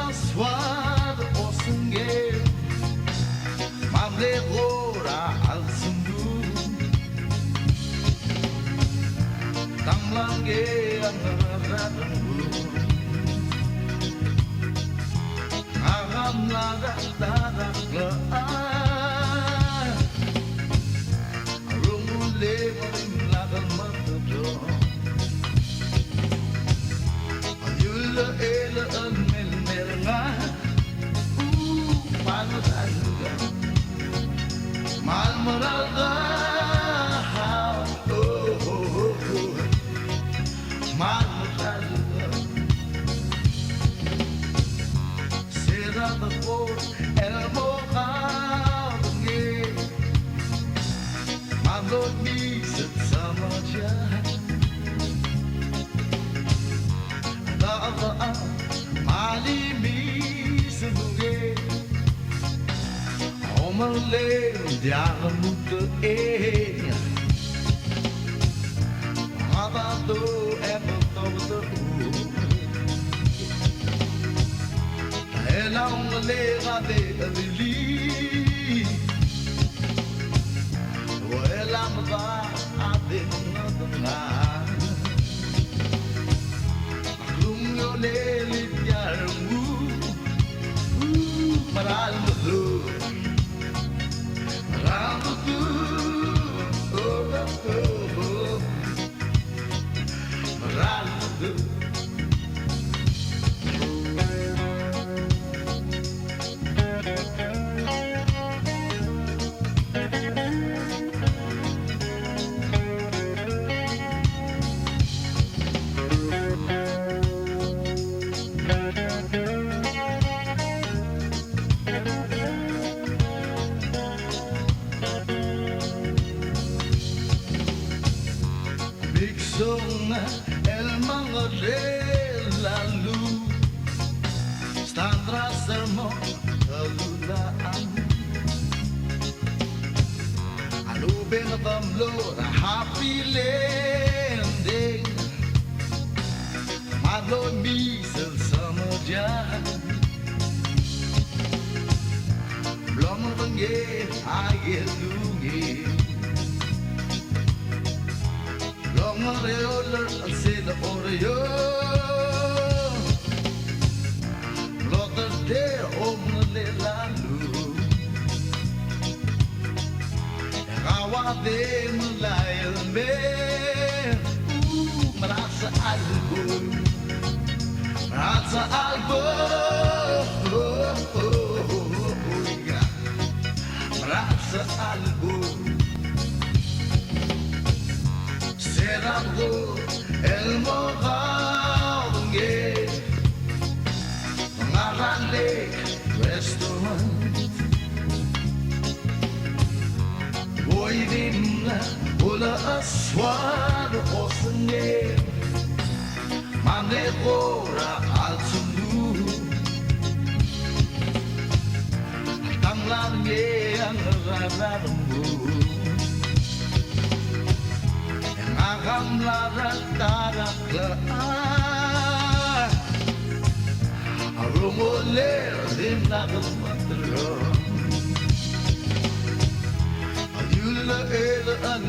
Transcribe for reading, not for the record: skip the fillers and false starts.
aswad osenge mamle gora al sundu tamlange anaradangu agam laga darakla rumule marim laga matudo ayulla ela anmel meranga panutaluga mal moralga mal moralga será da por el mohange mando mi samaja da mali mi suge omale diamut e abado eboto ela omale gade adili ela mba ade nadna lungo le liarmu maral mudu el mango de la luz están tras el monte a nube no vamos a happy landing malo mi el summer jam blom vange ayelugi Oreola c'est l'oreo l'autre de omle la lu rawa de mulail me marasa albo marasa albo Serando el mohange Marale restaurant Boy dimna Ula aswad osenge Mane gora al sundu Tamlange ang rararumbu Agam larat darakla Arumole dim nagmatro Ayulla ela an